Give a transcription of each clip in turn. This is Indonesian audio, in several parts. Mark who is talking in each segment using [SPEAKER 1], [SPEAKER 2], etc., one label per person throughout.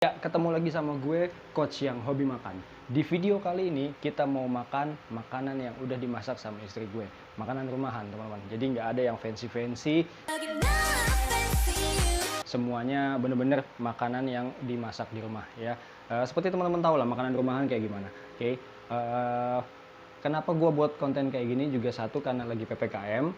[SPEAKER 1] Ya, ketemu lagi sama gue, Coach yang hobi makan. Di video kali ini, kita mau makan makanan yang udah dimasak sama istri gue. Makanan rumahan, teman-teman. Jadi nggak ada yang fancy-fancy. Semuanya bener-bener makanan yang dimasak di rumah, ya. Seperti teman-teman tahu lah, makanan rumahan kayak gimana. Oke. Kenapa gue buat konten kayak gini? Juga satu, karena lagi PPKM.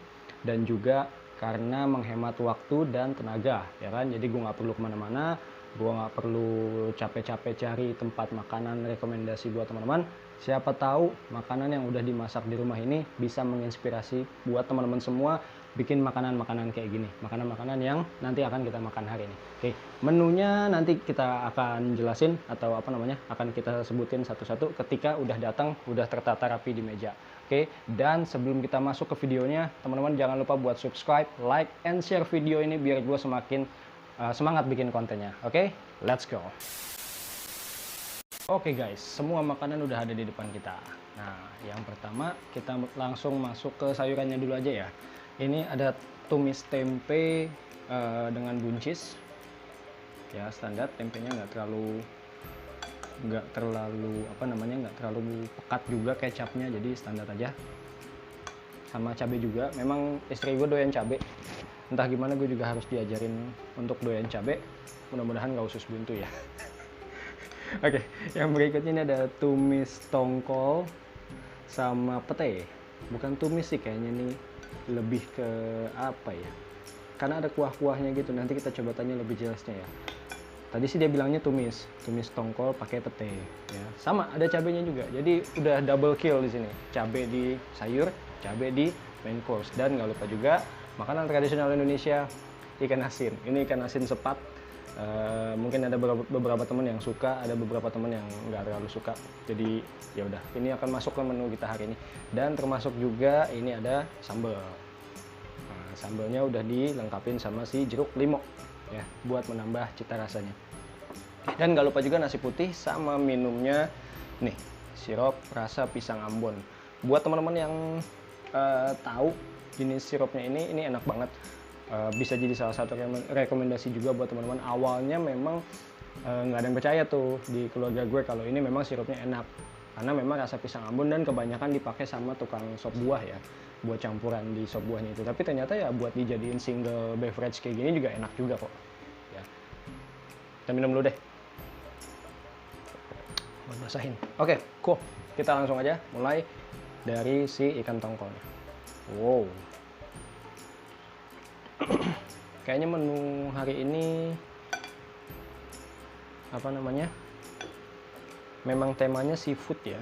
[SPEAKER 1] Dan juga karena menghemat waktu dan tenaga, ya kan. Jadi gue nggak perlu kemana-mana, gue nggak perlu capek-capek cari tempat makanan rekomendasi buat teman-teman. Siapa tahu makanan yang udah dimasak di rumah ini bisa menginspirasi buat teman-teman semua bikin makanan-makanan kayak gini, makanan-makanan yang nanti akan kita makan hari ini. Oke, menunya nanti kita akan jelasin atau akan kita sebutin satu-satu ketika udah datang, udah tertata rapi di meja. Oke, dan sebelum kita masuk ke videonya, teman-teman jangan lupa buat subscribe, like, and share video ini biar gue semakin semangat bikin kontennya. Oke, let's go. Oke guys, semua makanan udah ada di depan kita. Nah, yang pertama kita langsung masuk ke sayurannya dulu aja ya. Ini ada tumis tempe dengan buncis. Ya, standar, tempenya nggak terlalu pekat juga kecapnya, jadi standar aja. Sama cabai juga, memang istri gue doyan cabai. Entah gimana gue juga harus diajarin untuk doyan cabai. Mudah-mudahan gak usus buntu ya. Oke, yang berikutnya ini ada tumis tongkol sama pete. Bukan tumis sih kayaknya, nih lebih ke apa ya, karena ada kuah-kuahnya gitu. Nanti kita coba tanya lebih jelasnya ya. Tadi sih dia bilangnya tumis tongkol pakai pete ya. Sama ada cabenya juga. Jadi udah double kill di sini. Cabai di sayur, cabai di main course. Dan nggak lupa juga makanan tradisional Indonesia, ikan asin. Ini ikan asin sepat. Mungkin ada beberapa teman yang suka, ada beberapa teman yang nggak terlalu suka. Jadi ya udah, ini akan masuk ke menu kita hari ini. Dan termasuk juga ini ada sambal. Nah, sambalnya udah dilengkapin sama si jeruk limau ya, buat menambah cita rasanya. Dan nggak lupa juga nasi putih sama minumnya nih, sirup rasa pisang Ambon. Buat teman-teman yang tahu jenis sirupnya ini enak banget. Bisa jadi salah satu rekomendasi juga buat teman-teman. Awalnya memang nggak ada yang percaya tuh di keluarga gue kalau ini memang sirupnya enak, karena memang rasa pisang Ambon dan kebanyakan dipakai sama tukang sop buah ya, buat campuran di sop buahnya itu. Tapi ternyata ya buat dijadiin single beverage kayak gini juga enak juga kok ya. Kita minum dulu deh, buat basahin. Oke, cool, kita langsung aja mulai dari si ikan tongkolnya. Wow. Kayaknya menu hari ini memang temanya seafood ya.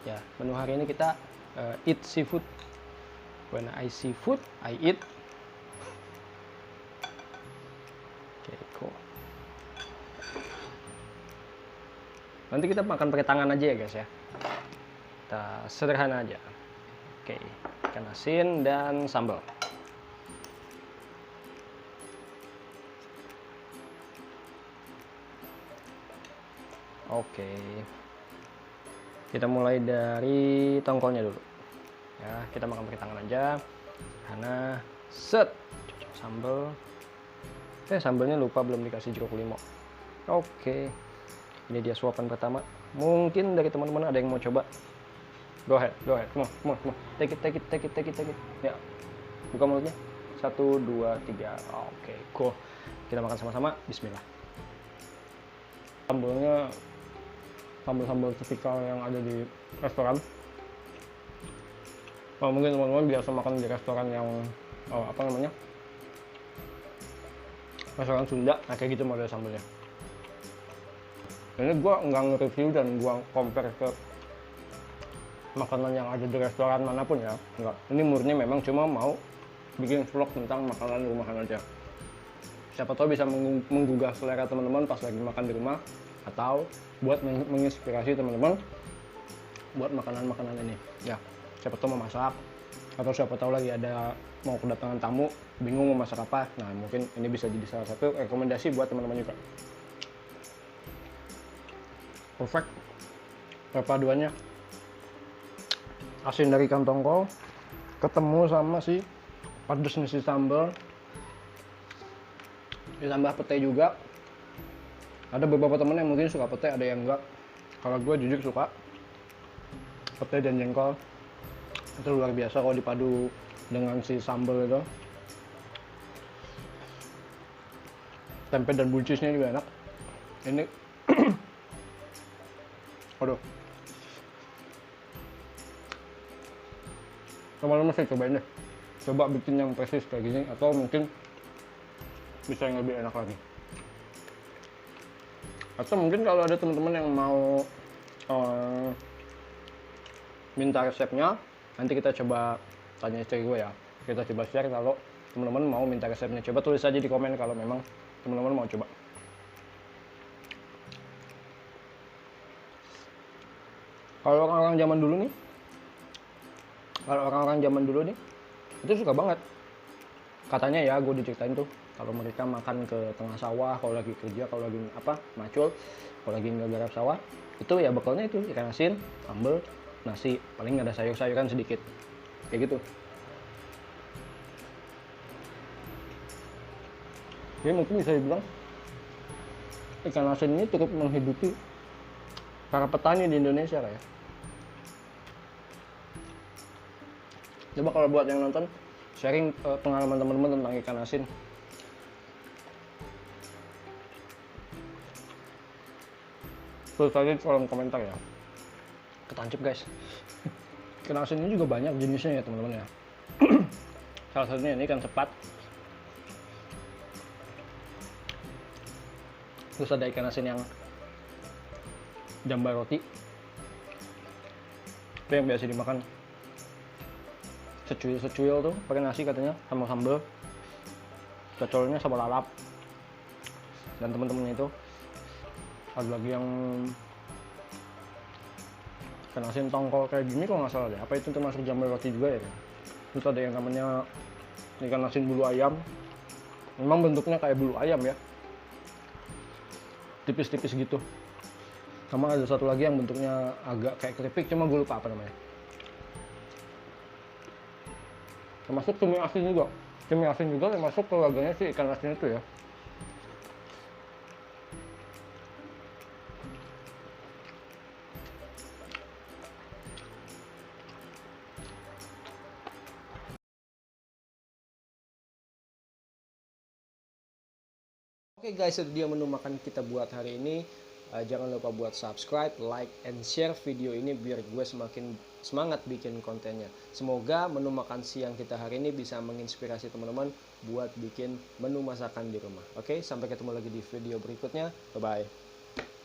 [SPEAKER 1] Ya, menu hari ini kita eat seafood. When I see food, I eat. Oke, cool. Nanti kita makan pakai tangan aja ya guys ya. Kita sederhana aja. Oke, ikan asin dan sambal. Oke, kita mulai dari tongkolnya dulu ya. Kita makan pakai tangan aja karena sambal. Sambalnya lupa, belum dikasih jeruk limau. Oke, ini dia suapan pertama. Mungkin dari teman-teman ada yang mau coba. Go ahead, come on. Take it. Ya, buka mulutnya. 1, 2, 3. Oke, cool. Kita makan sama-sama. Bismillah. Sambalnya sambal tipikal yang ada di restoran. Mungkin teman-teman biasa makan di restoran yang restoran Sunda. Nah, kayak gitu model sambalnya. Ini gue nggak nge-review dan gue compare ke makanan yang ada di restoran manapun ya, enggak. Ini murni memang cuma mau bikin vlog tentang makanan rumahan aja. Siapa tahu bisa menggugah selera teman-teman pas lagi makan di rumah, atau buat menginspirasi teman-teman buat makanan-makanan ini ya. Siapa tahu mau masak, atau siapa tahu lagi ada mau kedatangan tamu bingung mau masak apa. Nah, mungkin ini bisa jadi salah satu rekomendasi buat teman-teman juga. Perfect perpaduannya, asin dari ikan tongkol ketemu sama si pedes nih si sambal, ditambah pete juga. Ada beberapa temen yang mungkin suka pete, ada yang enggak. Kalau gue jujur suka pete dan jengkol, itu luar biasa kalau dipadu dengan si sambal itu. Tempe dan buncisnya juga enak. Ini aduh, lama-lama saya cobain deh, coba bikin yang persis kayak gini, atau mungkin bisa yang lebih enak lagi. Atau mungkin kalau ada teman-teman yang mau minta resepnya, nanti kita coba tanya istri gue ya, kita coba share kalau teman-teman mau minta resepnya. Coba tulis aja di komen kalau memang teman-teman mau coba. Kalau orang-orang zaman dulu nih, itu suka banget. Katanya ya, gue diceritain tuh, kalau mereka makan ke tengah sawah, kalau lagi kerja, kalau lagi macul, kalau lagi nggak garap sawah, itu ya bekalnya itu ikan asin, sambal, nasi, paling ada sayur-sayuran sedikit, kayak gitu. Jadi mungkin bisa dibilang ikan asin ini cukup menghidupi para petani di Indonesia ya. Coba kalau buat yang nonton, sharing pengalaman teman-teman tentang ikan asin. Tulis aja di kolom komentar ya. Ketancap guys. Ikan asin ini juga banyak jenisnya ya teman-teman ya. Salah satunya ini ikan sepat. Terus ada ikan asin yang jambal roti. Itu yang biasa dimakan secuil tuh, pakai nasi katanya sama sambal. Cocolnya sama lalap. Dan teman-temannya itu ada lagi yang ikan asin tongkol kayak gini kalau nggak salah deh. Apa itu termasuk jambal roti juga ya? Terus ada yang namanya ikan asin bulu ayam. Memang bentuknya kayak bulu ayam ya, tipis-tipis gitu. Sama ada satu lagi yang bentuknya agak kayak keripik, cuma gue lupa apa namanya. Termasuk cumi asin juga. Cumi asin juga termasuk keluarganya si ikan asin itu ya. Oke guys, itu dia menu makan kita buat hari ini. Jangan lupa buat subscribe, like, and share video ini biar gue semakin semangat bikin kontennya. Semoga menu makan siang kita hari ini bisa menginspirasi teman-teman buat bikin menu masakan di rumah. Oke, sampai ketemu lagi di video berikutnya. Bye-bye.